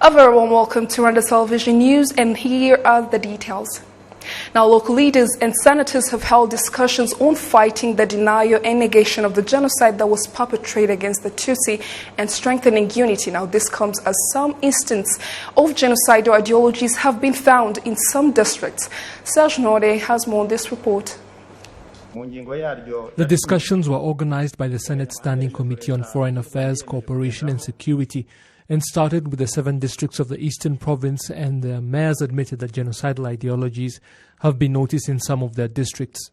A very warm welcome to RwandaTV News, and here are the details. Now, local leaders and senators have held discussions on fighting the denial and negation of the genocide that was perpetrated against the Tutsi and strengthening unity. Now, this comes as some instances of genocidal ideologies have been found in some districts. Serge Norde has more on this report. The discussions were organized by the Senate Standing Committee on Foreign Affairs, Cooperation and Security and started with the 7 districts of the Eastern Province, and the mayors admitted that genocidal ideologies have been noticed in some of their districts.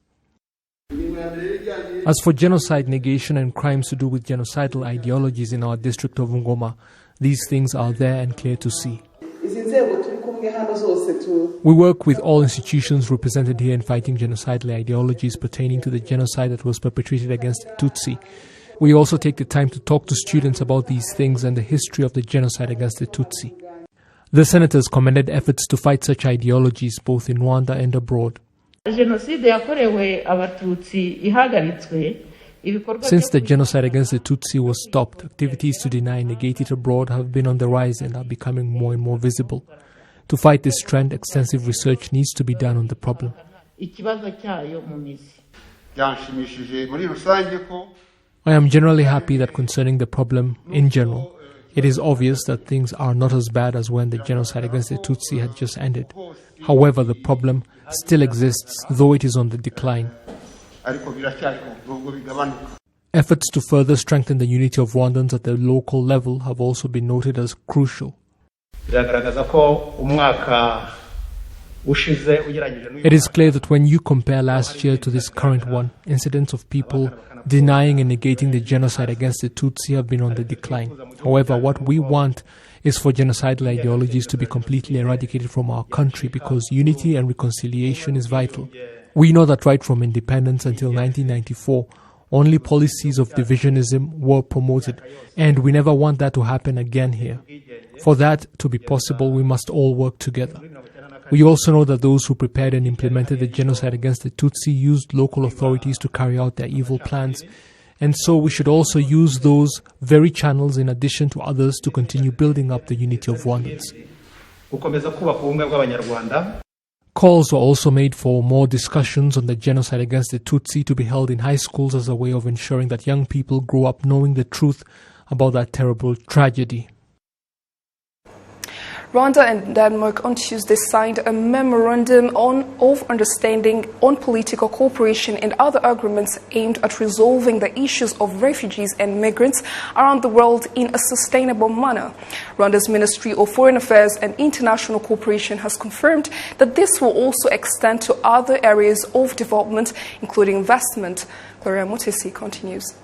As for genocide negation and crimes to do with genocidal ideologies in our district of Ngoma, these things are there and clear to see. We work with all institutions represented here in fighting genocidal ideologies pertaining to the genocide that was perpetrated against Tutsi. We also take the time to talk to students about these things and the history of the genocide against the Tutsi. The senators commended efforts to fight such ideologies both in Rwanda and abroad. Since the genocide against the Tutsi was stopped, activities to deny and negate it abroad have been on the rise and are becoming more and more visible. To fight this trend, extensive research needs to be done on the problem. I am generally happy that concerning the problem in general, it is obvious that things are not as bad as when the genocide against the Tutsi had just ended. However, the problem still exists, though it is on the decline. Efforts to further strengthen the unity of Rwandans at the local level have also been noted as crucial. It is clear that when you compare last year to this current one, incidents of people denying and negating the genocide against the Tutsi have been on the decline. However, what we want is for genocidal ideologies to be completely eradicated from our country because unity and reconciliation is vital. We know that right from independence until 1994, only policies of divisionism were promoted, and we never want that to happen again here. For that to be possible, we must all work together. We also know that those who prepared and implemented the genocide against the Tutsi used local authorities to carry out their evil plans, and so we should also use those very channels in addition to others to continue building up the unity of Rwandans. Calls were also made for more discussions on the genocide against the Tutsi to be held in high schools as a way of ensuring that young people grow up knowing the truth about that terrible tragedy. Rwanda and Denmark on Tuesday signed a memorandum of understanding on political cooperation and other agreements aimed at resolving the issues of refugees and migrants around the world in a sustainable manner. Rwanda's Ministry of Foreign Affairs and International Cooperation has confirmed that this will also extend to other areas of development, including investment. Gloria Mutesi continues.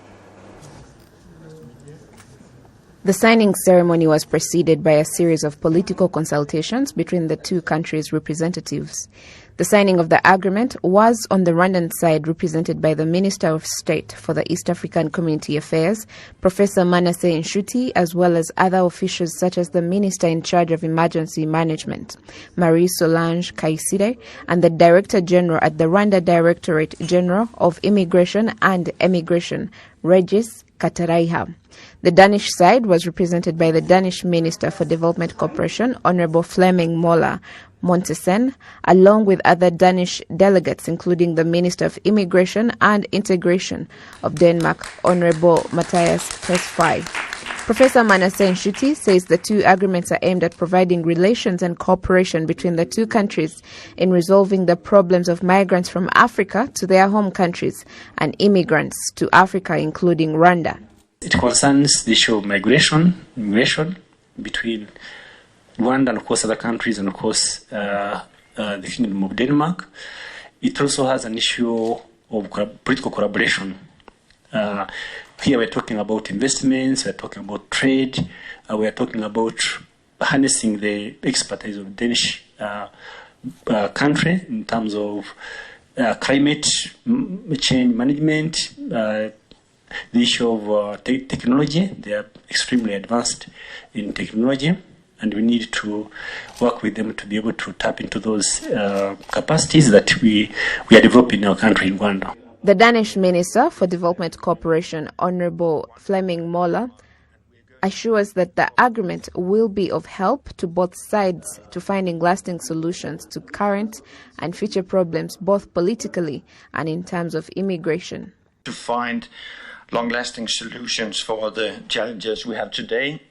The signing ceremony was preceded by a series of political consultations between the two countries' representatives. The signing of the agreement was on the Rwandan side represented by the Minister of State for the East African Community Affairs, Professor Manasseh Nshuti, as well as other officials such as the Minister in charge of Emergency Management, Marie-Solange Kayisire, and the Director General at the Rwanda Directorate General of Immigration and Emigration, Regis Kataraiha. The Danish side was represented by the Danish Minister for Development Cooperation, Honorable Flemming Moller Montesen, along with other Danish delegates, including the Minister of Immigration and Integration of Denmark, Honorable Matthias Tesfaye. Professor Manasseh Nshuti says the two agreements are aimed at providing relations and cooperation between the two countries in resolving the problems of migrants from Africa to their home countries and immigrants to Africa, including Rwanda. It concerns the issue of migration between Rwanda and, of course, other countries, and, of course, the Kingdom of Denmark. It also has an issue of political collaboration. Here we're talking about investments, we're talking about trade, we're talking about harnessing the expertise of the Danish country in terms of climate change management, the issue of technology. They are extremely advanced in technology, and we need to work with them to be able to tap into those capacities that we are developing in our country, in Rwanda. The Danish Minister for Development Cooperation, Honorable Flemming Moller, assures that the agreement will be of help to both sides to finding lasting solutions to current and future problems, both politically and in terms of immigration. To find long-lasting solutions for the challenges we have today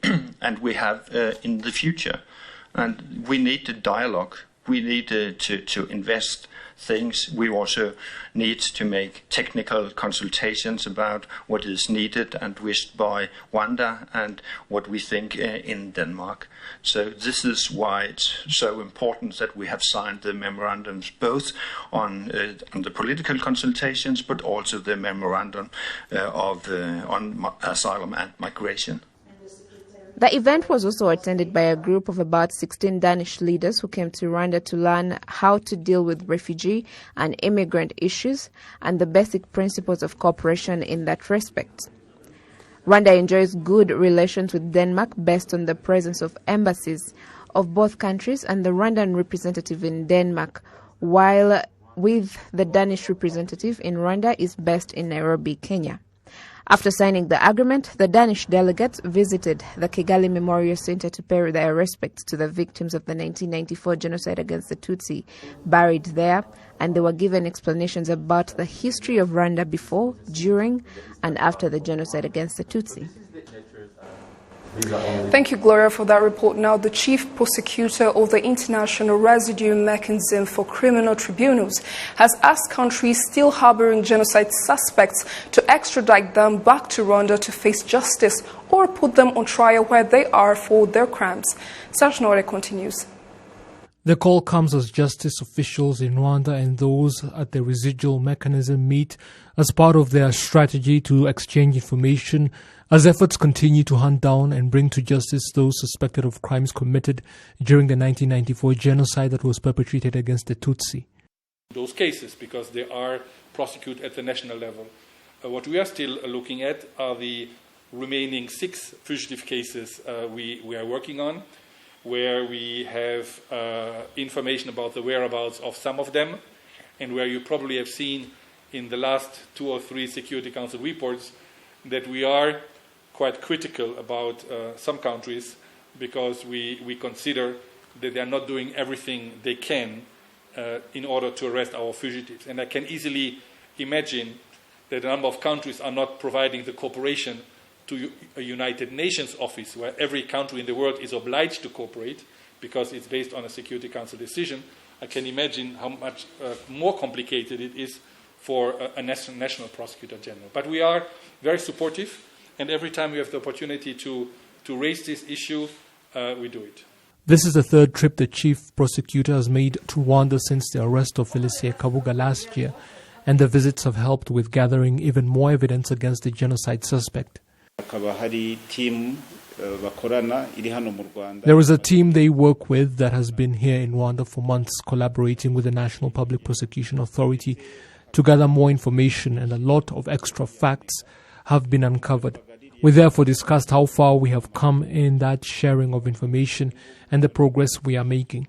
and we have in the future. And we need a dialogue. We need to invest things. We also need to make technical consultations about what is needed and wished by Rwanda and what we think in Denmark. So this is why it's so important that we have signed the memorandums both on the political consultations but also the memorandum on asylum and migration. The event was also attended by a group of about 16 Danish leaders who came to Rwanda to learn how to deal with refugee and immigrant issues and the basic principles of cooperation in that respect. Rwanda enjoys good relations with Denmark based on the presence of embassies of both countries and the Rwandan representative in Denmark, while with the Danish representative in Rwanda is based in Nairobi, Kenya. After signing the agreement, the Danish delegates visited the Kigali Memorial Center to pay their respects to the victims of the 1994 genocide against the Tutsi buried there, and they were given explanations about the history of Rwanda before, during, and after the genocide against the Tutsi. Thank you, Gloria, for that report. Now, the chief prosecutor of the International Residue Mechanism for Criminal Tribunals has asked countries still harboring genocide suspects to extradite them back to Rwanda to face justice or put them on trial where they are for their crimes. Serge Nore continues. The call comes as justice officials in Rwanda and those at the residual mechanism meet as part of their strategy to exchange information as efforts continue to hunt down and bring to justice those suspected of crimes committed during the 1994 genocide that was perpetrated against the Tutsi. Those cases, because they are prosecuted at the national level. What we are still looking at are the remaining 6 fugitive cases we are working on, where we have information about the whereabouts of some of them, and where you probably have seen in the last 2 or 3 Security Council reports that we are quite critical about some countries because we consider that they are not doing everything they can in order to arrest our fugitives. And I can easily imagine that a number of countries are not providing the cooperation to a United Nations office where every country in the world is obliged to cooperate because it's based on a Security Council decision. I can imagine how much more complicated it is for a national prosecutor general. But we are very supportive, and every time we have the opportunity to raise this issue, we do it. This is the 3rd trip the chief prosecutor has made to Rwanda since the arrest of Félicien Kabuga last year, and the visits have helped with gathering even more evidence against the genocide suspect. There is a team they work with that has been here in Rwanda for months, collaborating with the National Public Prosecution Authority to gather more information, and a lot of extra facts have been uncovered. We therefore discussed how far we have come in that sharing of information and the progress we are making.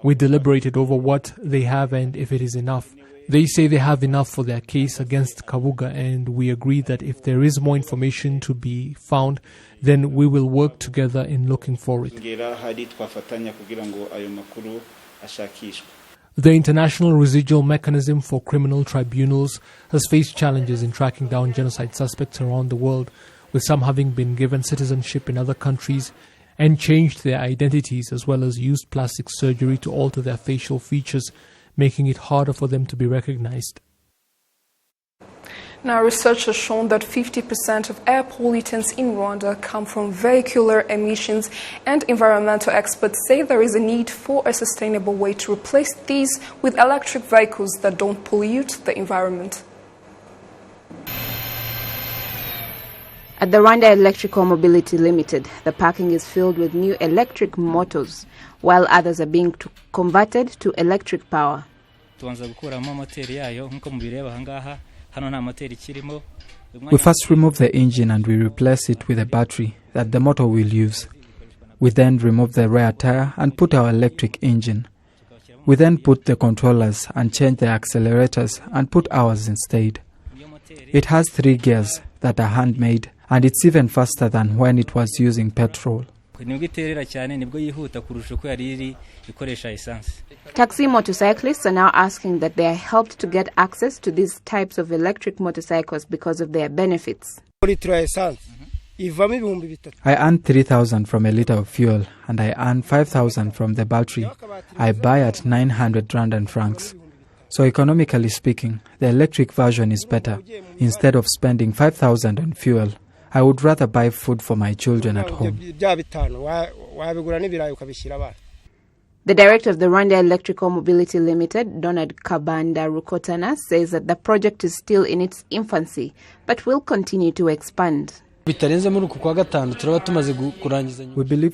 We deliberated over what they have and if it is enough. They say they have enough for their case against Kabuga, and we agree that if there is more information to be found, then we will work together in looking for it. The International Residual Mechanism for Criminal Tribunals has faced challenges in tracking down genocide suspects around the world, with some having been given citizenship in other countries and changed their identities, as well as used plastic surgery to alter their facial features, making it harder for them to be recognized. Now, research has shown that 50% of air pollutants in Rwanda come from vehicular emissions, and environmental experts say there is a need for a sustainable way to replace these with electric vehicles that don't pollute the environment. At the Rwanda Electrical Mobility Limited, the parking is filled with new electric motors, while others are being converted to electric power. We first remove the engine and we replace it with a battery that the motor will use. We then remove the rear tire and put our electric engine. We then put the controllers and change the accelerators and put ours instead. It has 3 gears, that are handmade, and it's even faster than when it was using petrol. Taxi motorcyclists are now asking that they are helped to get access to these types of electric motorcycles because of their benefits. I earn 3,000 from a litre of fuel, and I earn 5,000 from the battery. I buy at 900 Rwandan francs. So economically speaking, the electric version is better. Instead of spending 5,000 on fuel, I would rather buy food for my children at home. The director of the Rwanda Electrical Mobility Limited, Donald Kabanda Rukotana, says that the project is still in its infancy, but will continue to expand. We believe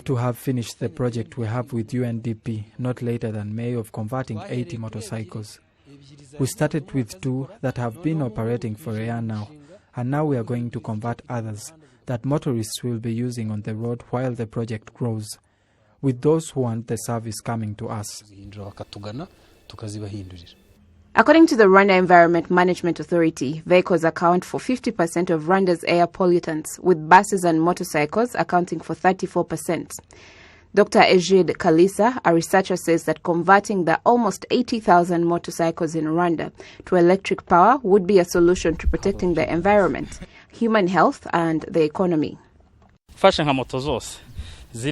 to have finished the project we have with UNDP not later than May of converting 80 motorcycles. We started with 2 that have been operating for a year now, and now we are going to convert others that motorists will be using on the road while the project grows, with those who want the service coming to us. According to the Rwanda Environment Management Authority, vehicles account for 50% of Rwanda's air pollutants, with buses and motorcycles accounting for 34%. Dr. Egide Kalisa, a researcher, says that converting the almost 80,000 motorcycles in Rwanda to electric power would be a solution to protecting the environment, human health and the economy. If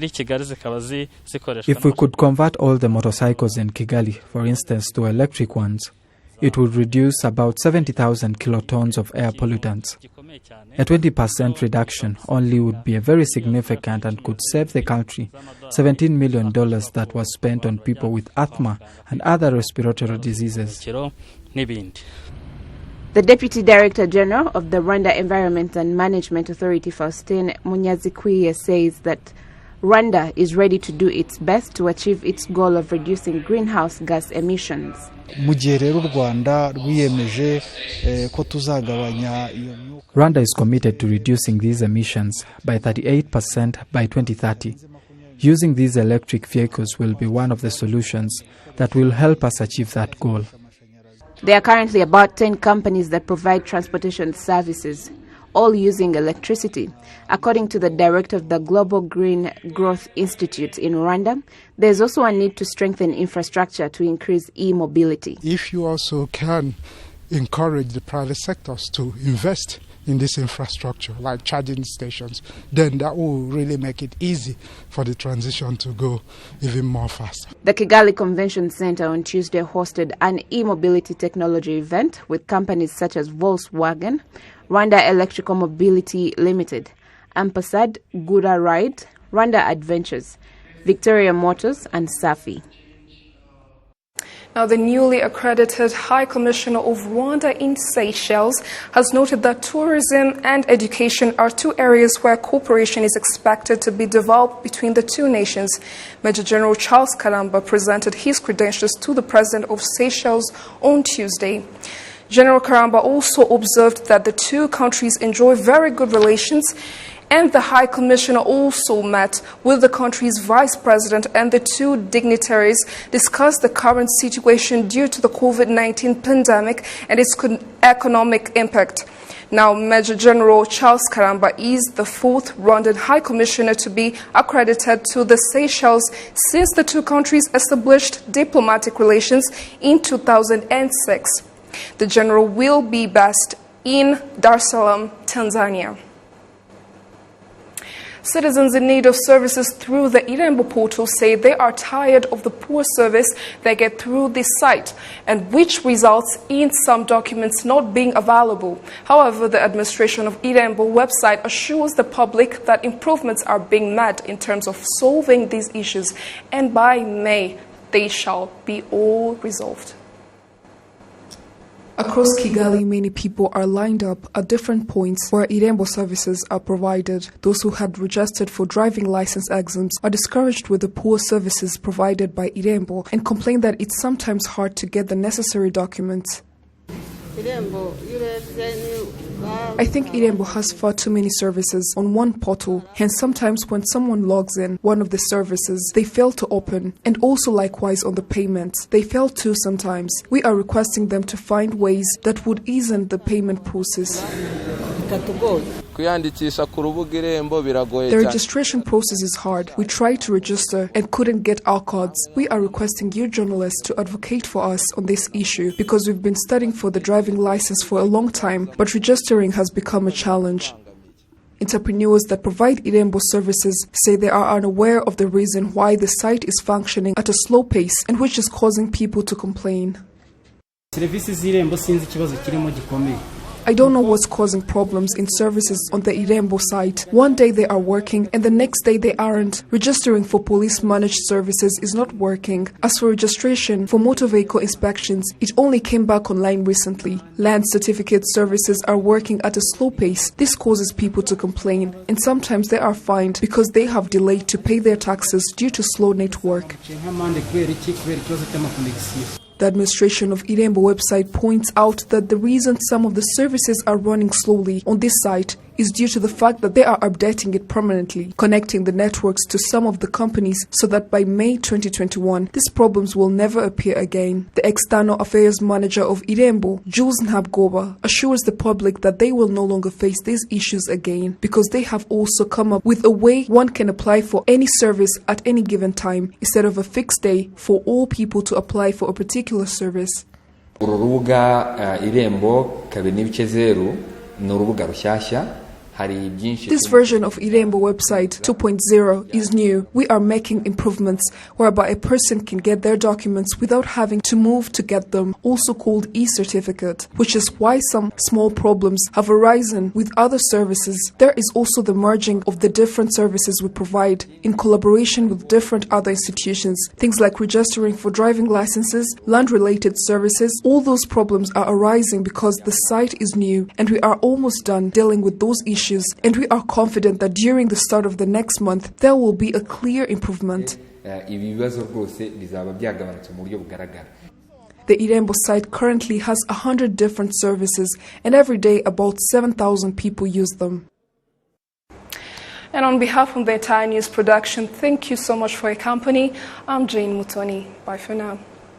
we could convert all the motorcycles in Kigali, for instance, to electric ones, it would reduce about 70,000 kilotons of air pollutants. A 20% reduction only would be very significant and could save the country $17 million that was spent on people with asthma and other respiratory diseases. The Deputy Director General of the Rwanda Environment and Management Authority, Faustin Munyazikwiye, says that Rwanda is ready to do its best to achieve its goal of reducing greenhouse gas emissions. Rwanda is committed to reducing these emissions by 38% by 2030. Using these electric vehicles will be one of the solutions that will help us achieve that goal. There are currently about 10 companies that provide transportation services, all using electricity. According to the director of the Global Green Growth Institute in Rwanda, there's also a need to strengthen infrastructure to increase e-mobility. If you also can encourage the private sectors to invest in this infrastructure, like charging stations, then that will really make it easy for the transition to go even more faster. The Kigali Convention Center on Tuesday hosted an e-mobility technology event with companies such as Volkswagen, Rwanda Electrical Mobility Limited, Ampersand, Gura Ride, Rwanda Adventures, Victoria Motors and Safi. Now, the newly accredited High Commissioner of Rwanda in Seychelles has noted that tourism and education are 2 areas where cooperation is expected to be developed between the 2 nations. Major General Charles Karamba presented his credentials to the President of Seychelles on Tuesday. General Karamba also observed that the 2 countries enjoy very good relations, and the High Commissioner also met with the country's Vice President, and the 2 dignitaries discussed the current situation due to the COVID-19 pandemic and its economic impact. Now, Major General Charles Karamba is the 4th Rwandan High Commissioner to be accredited to the Seychelles since the 2 countries established diplomatic relations in 2006. The general will be based in Dar es Salaam, Tanzania. Citizens in need of services through the Irembo portal say they are tired of the poor service they get through this site, and which results in some documents not being available. However, the administration of Irembo website assures the public that improvements are being made in terms of solving these issues, and by May they shall be all resolved. Across Kigali, many people are lined up at different points where Irembo services are provided. Those who had registered for driving license exams are discouraged with the poor services provided by Irembo and complain that it's sometimes hard to get the necessary documents. I think Irembo has far too many services on one portal, hence sometimes when someone logs in one of the services, they fail to open, and also likewise on the payments, they fail too sometimes. We are requesting them to find ways that would ease the payment process. The registration process is hard. We tried to register and couldn't get our cards. We are requesting you journalists to advocate for us on this issue because we've been studying for the driving license for a long time, but registering has become a challenge. Entrepreneurs that provide Irembo services say they are unaware of the reason why the site is functioning at a slow pace and which is causing people to complain. I don't know what's causing problems in services on the Irembo site. One day they are working and the next day they aren't. Registering for police managed services is not working. As for registration for motor vehicle inspections, it only came back online recently. Land certificate services are working at a slow pace. This causes people to complain, and sometimes they are fined because they have delayed to pay their taxes due to slow network. The administration of Irembo website points out that the reason some of the services are running slowly on this site is due to the fact that they are updating it permanently, connecting the networks to some of the companies so that by May 2021, these problems will never appear again. The external affairs manager of Irembo, Jules Nhabgoba, assures the public that they will no longer face these issues again because they have also come up with a way one can apply for any service at any given time instead of a fixed day for all people to apply for a particular service. Irembo 2.0 ni urubuga rushyashya. This version of Irembo website 2.0 is new. We are making improvements whereby a person can get their documents without having to move to get them, also called e-certificate, which is why some small problems have arisen with other services. There is also the merging of the different services we provide in collaboration with different other institutions. Things like registering for driving licenses, land-related services, all those problems are arising because the site is new and we are almost done dealing with those issues. And we are confident that during the start of the next month, there will be a clear improvement. The Irembo site currently has 100 different services, and every day about 7,000 people use them. And on behalf of the entire news production, thank you so much for your company. I'm Jane Mutoni. Bye for now.